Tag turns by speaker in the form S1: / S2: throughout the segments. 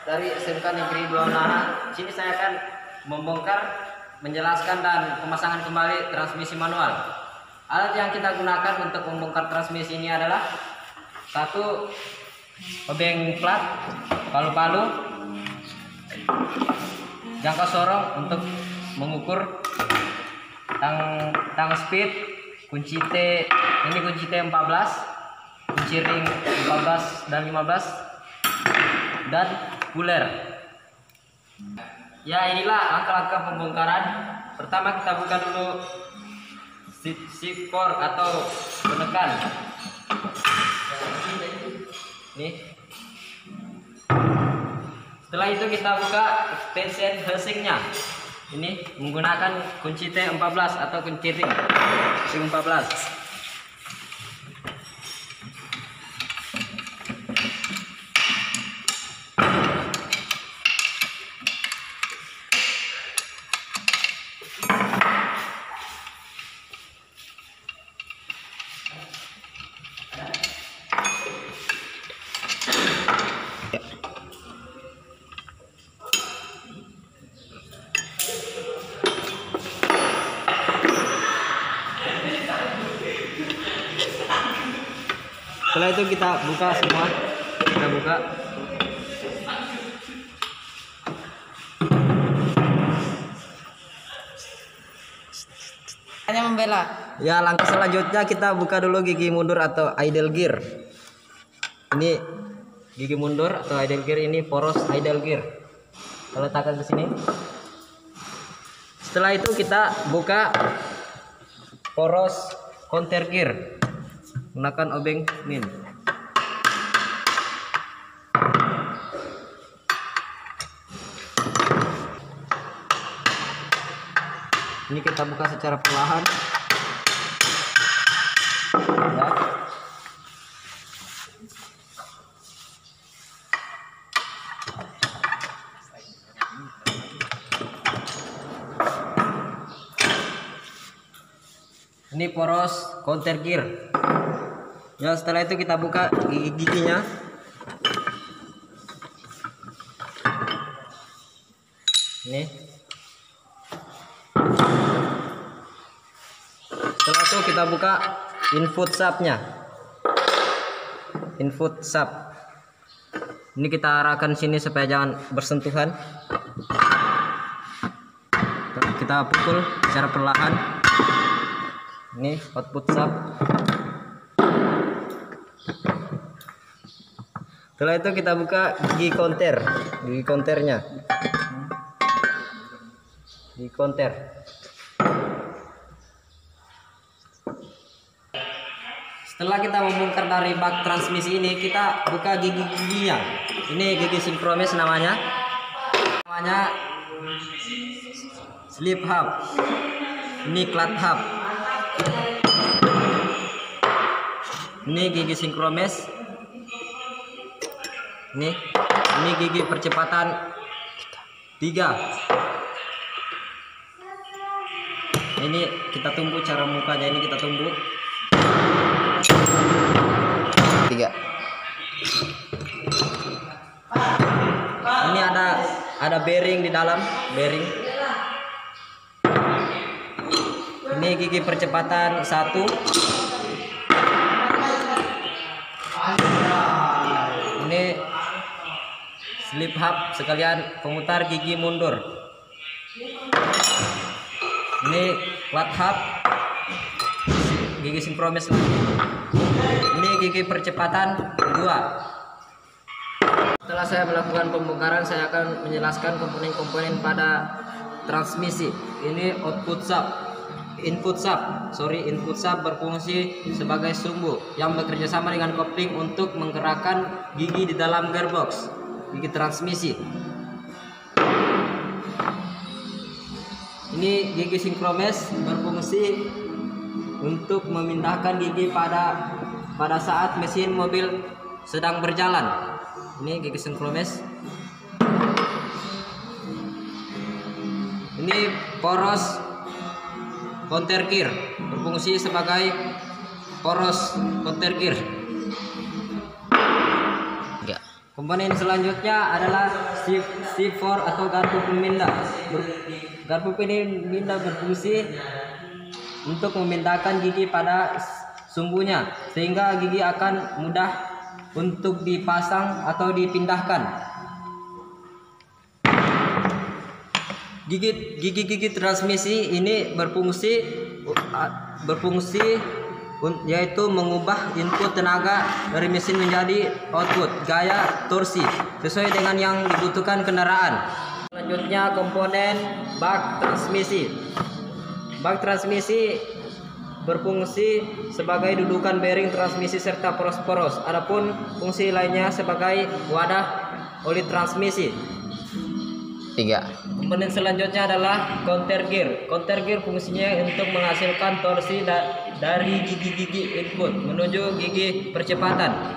S1: dari SMK Negeri 2 Unaha. Sini saya akan membongkar, menjelaskan dan pemasangan kembali transmisi manual. Alat yang kita gunakan untuk membongkar transmisi ini adalah satu obeng plat, palu-palu, jangka sorong untuk mengukur, tang speed, kunci T, ini kunci T 14, kunci ring 14 dan 15, dan puller. Ya, inilah langkah-langkah pembongkaran. Pertama kita buka dulu shift core atau penekan. Nih. Setelah itu kita buka extension housingnya. Ini menggunakan kunci T14 atau kunci ring 14. Setelah itu kita buka semua, kita buka.
S2: Hanya membela.
S1: Ya, langkah selanjutnya kita buka dulu gigi mundur atau idle gear. Ini gigi mundur atau idle gear, ini poros idle gear. Kita letakkan ke sini. Setelah itu kita buka poros counter gear. Gunakan obeng min. Ini kita buka secara perlahan. Ya. Ini poros counter gear. Ya, setelah itu kita buka gigi-giginya. Ini. Setelah itu kita buka input subnya. Input sub. Ini kita arahkan sini supaya jangan bersentuhan. Kita pukul secara perlahan. Ini output sub. Setelah itu kita buka gigi counter, gigi counternya, gigi counter. Setelah kita membongkar dari bak transmisi ini, kita buka gigi-giginya. Ini gigi sinkronis namanya slip hub. Ini clutch hub. Ini gigi sinkronis. Ini gigi percepatan 3. Ini kita tumbuk, cara mukanya ini kita tumbuk 3. Ini ada bearing di dalam, bearing. Ini gigi percepatan 1. Ini slip hub sekalian pemutar gigi mundur. Ini clutch hub, gigi sinkronis. Ini gigi percepatan 2. Setelah saya melakukan pembongkaran, saya akan menjelaskan komponen-komponen pada transmisi. Ini output sub, input sub berfungsi sebagai sumbu yang bekerja sama dengan kopling untuk menggerakkan gigi di dalam gearbox, gigi transmisi. Ini gigi sinkronis berfungsi untuk memindahkan gigi pada saat mesin mobil sedang berjalan. Ini gigi sinkronis. Ini poros counter gear berfungsi sebagai poros counter gear. Komponen selanjutnya adalah C4 atau garpu pemindah. Garpu pemindah berfungsi untuk memindahkan gigi pada sumbunya, sehingga gigi akan mudah untuk dipasang atau dipindahkan. Gigi transmisi ini berfungsi yaitu mengubah input tenaga dari mesin menjadi output gaya torsi sesuai dengan yang dibutuhkan kendaraan. Selanjutnya komponen bak transmisi. Bak transmisi berfungsi sebagai dudukan bearing transmisi serta poros-poros. Adapun fungsi lainnya sebagai wadah oli transmisi.
S2: 3.
S1: Komponen selanjutnya adalah counter gear. Counter gear fungsinya untuk menghasilkan torsi dari gigi-gigi input menuju gigi percepatan.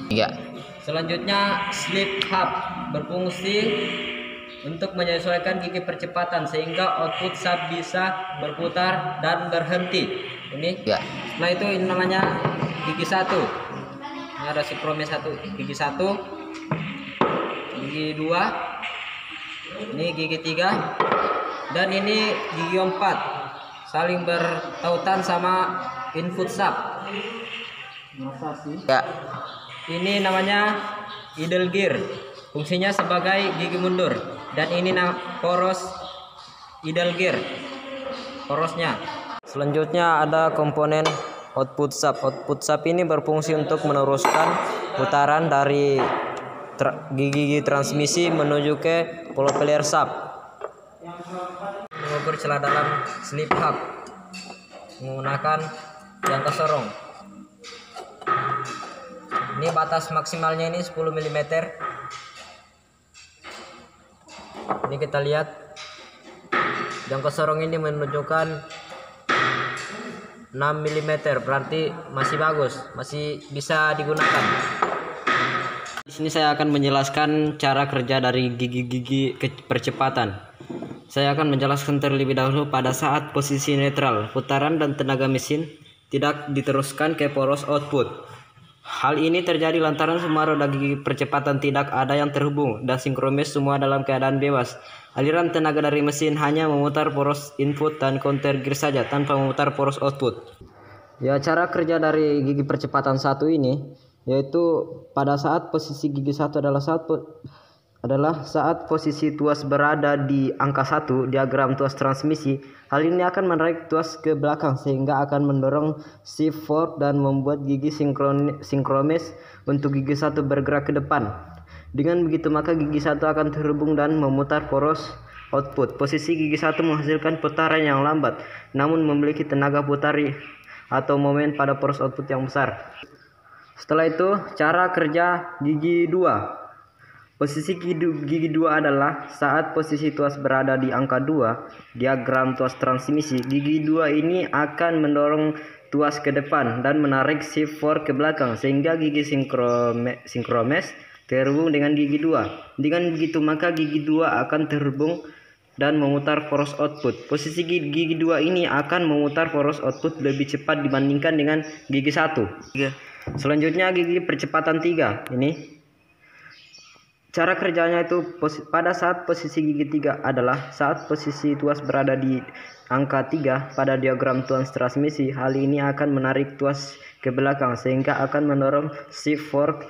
S2: 3.
S1: Selanjutnya slip hub berfungsi untuk menyesuaikan gigi percepatan sehingga output sub bisa berputar dan berhenti. Ini.
S2: 3.
S1: Setelah itu ini namanya gigi 1. Ini ada sinkromes 1, gigi 1, gigi 2. Ini gigi 3 dan ini gigi 4 saling bertautan sama input sub.
S2: Ya.
S1: Ini namanya idle gear, fungsinya sebagai gigi mundur, dan ini poros idle gear, porosnya. Selanjutnya ada komponen output sub. Output sub ini berfungsi untuk meneruskan putaran dari gigi transmisi menuju ke propeller sub. Mengukur celah dalam slip hub menggunakan jangka sorong. Ini batas maksimalnya ini 10 mm. Ini kita lihat jangka sorong ini menunjukkan 6 mm, berarti masih bagus, masih bisa digunakan. Di sini saya akan menjelaskan cara kerja dari gigi-gigi percepatan. Saya akan menjelaskan terlebih dahulu pada saat posisi netral, putaran dan tenaga mesin tidak diteruskan ke poros output. Hal ini terjadi lantaran semua roda gigi percepatan tidak ada yang terhubung dan sinkronis semua dalam keadaan bebas. Aliran tenaga dari mesin hanya memutar poros input dan counter gear saja tanpa memutar poros output. Ya, cara kerja dari gigi percepatan satu ini yaitu pada saat posisi gigi 1 adalah saat posisi tuas berada di angka 1 diagram tuas transmisi. Hal ini akan menarik tuas ke belakang sehingga akan mendorong shift forward dan membuat gigi sinkronis untuk gigi 1 bergerak ke depan. Dengan begitu maka gigi 1 akan terhubung dan memutar poros output. Posisi gigi 1 menghasilkan putaran yang lambat namun memiliki tenaga putar atau momen pada poros output yang besar. Setelah itu, cara kerja gigi 2. Posisi gigi 2 adalah saat posisi tuas berada di angka 2, diagram tuas transmisi. Gigi 2 ini akan mendorong tuas ke depan dan menarik shift forward ke belakang sehingga gigi sinkronis terhubung dengan gigi 2. Dengan begitu maka gigi 2 akan terhubung dan memutar poros output. Posisi gigi 2 ini akan memutar poros output lebih cepat dibandingkan dengan gigi 1. Selanjutnya gigi percepatan 3. Ini cara kerjanya itu pada saat posisi gigi 3 adalah saat posisi tuas berada di angka 3 pada diagram tuas transmisi. Hal ini akan menarik tuas ke belakang sehingga akan mendorong shift forward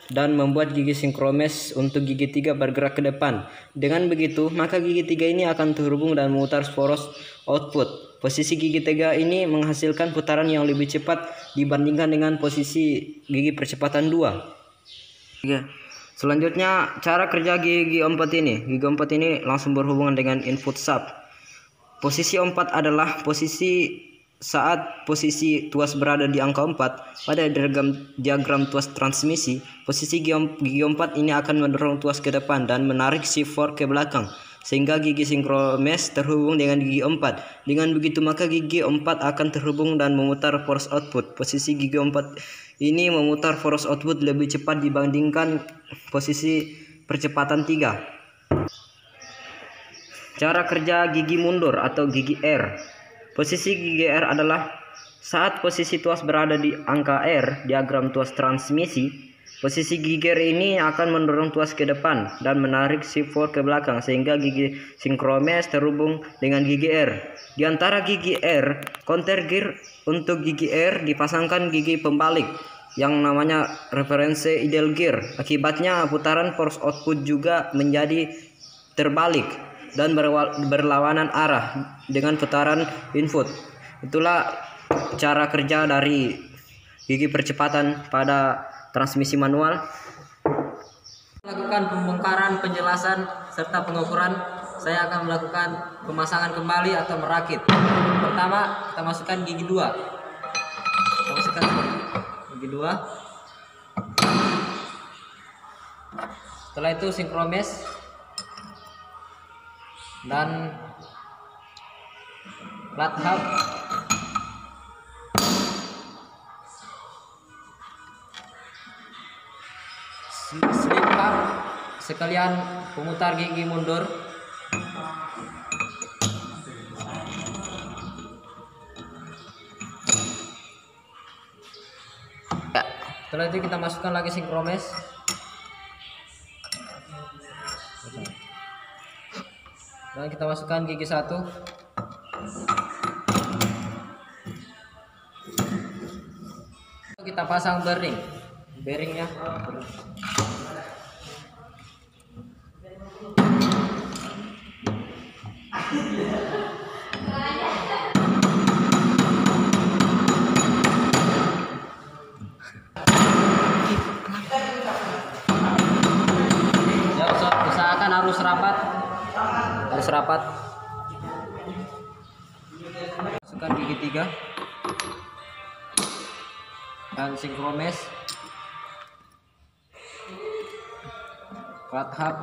S1: dan membuat gigi sinkronis untuk gigi 3 bergerak ke depan. Dengan begitu maka gigi 3 ini akan terhubung dan memutar poros output. Posisi gigi 3 ini menghasilkan putaran yang lebih cepat dibandingkan dengan posisi gigi percepatan 2. Selanjutnya cara kerja gigi 4 ini. Gigi 4 ini langsung berhubungan dengan input sub. Posisi 4 adalah posisi saat posisi tuas berada di angka 4 pada diagram tuas transmisi. Posisi gigi 4 ini akan mendorong tuas ke depan dan menarik shift forward ke belakang sehingga gigi sinkronis terhubung dengan gigi 4. Dengan begitu maka gigi 4 akan terhubung dan memutar poros output. Posisi gigi 4 ini memutar poros output lebih cepat dibandingkan posisi percepatan 3. Cara kerja gigi mundur atau gigi R. Posisi gigi R adalah saat posisi tuas berada di angka R, diagram tuas transmisi. Posisi gigi gear ini akan mendorong tuas ke depan dan menarik shift fork ke belakang sehingga gigi sinkromes terhubung dengan gigi R. Di antara gigi R, counter gear untuk gigi R dipasangkan gigi pembalik yang namanya reference idle gear. Akibatnya putaran force output juga menjadi terbalik dan berlawanan arah dengan putaran input. Itulah cara kerja dari gigi percepatan pada transmisi manual. Melakukan pembongkaran, penjelasan serta pengukuran, saya akan melakukan pemasangan kembali atau merakit. Pertama, kita masukkan gigi 2. Kita masukkan gigi 2. Setelah itu sinkromes dan flat hub. Slip hub sekalian pemutar gigi mundur. Setelah itu kita masukkan lagi sinkromes. Dan kita masukkan gigi 1. Kita pasang bearingnya. Usahakan harus rapat. Masukkan gigi 3 dan sinkromes, flat hub,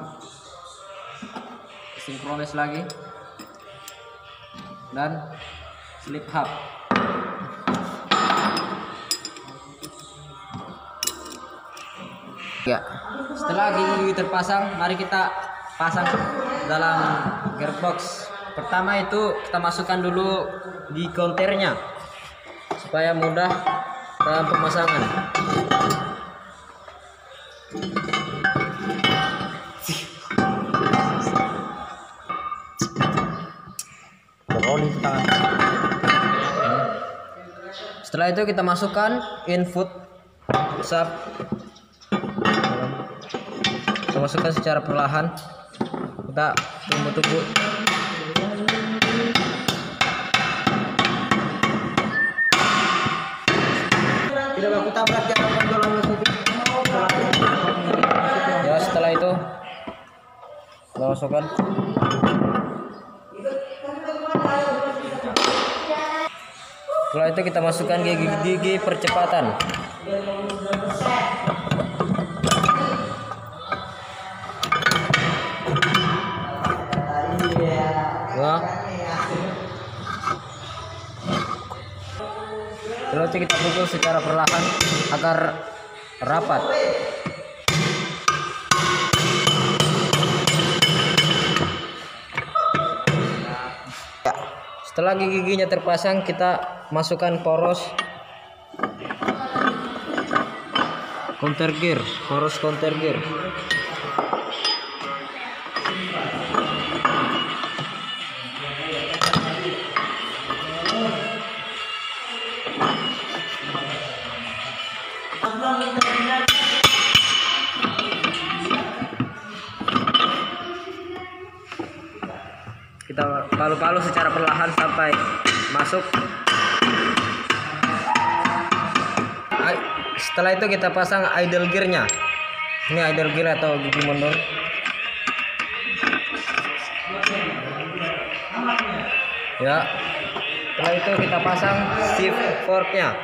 S1: sinkromes lagi, dan slip hub. Ya, setelah gigi terpasang, mari kita pasang dalam gearbox. Pertama itu kita masukkan dulu di counternya supaya mudah dalam pemasangan. Setelah itu kita masukkan input sub. Kita masukkan secara perlahan. Kita tunggu. Tidak aku tabrak ya. Setelah itu kita masukkan. Setelah itu kita masukkan gigi percepatan. Nah. Setelah itu kita pukul secara perlahan agar rapat. Setelah gigi-giginya terpasang, kita masukkan poros counter gear. Kita palu-palu secara perlahan sampai masuk. Setelah itu kita pasang idle gearnya. Ini idle gear atau gigi mundur. Ya. Setelah itu kita pasang shift forknya.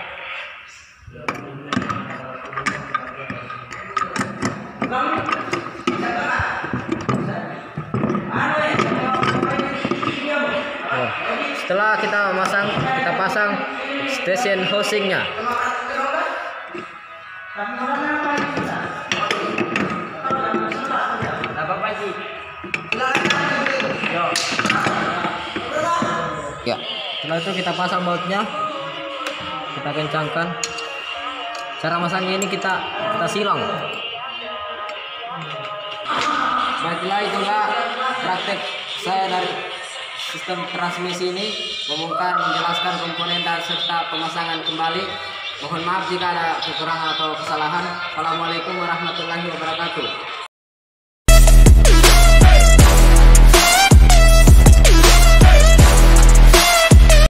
S1: Setelah kita pasang station housingnya. Ya, setelah itu kita pasang bautnya, kita kencangkan. Cara masangnya ini kita silang. Baiklah, itulah praktek saya dari sistem transmisi ini, membongkar, menjelaskan komponen dan serta pemasangan kembali. Mohon maaf jika ada kekurangan atau kesalahan. Assalamualaikum warahmatullahi wabarakatuh.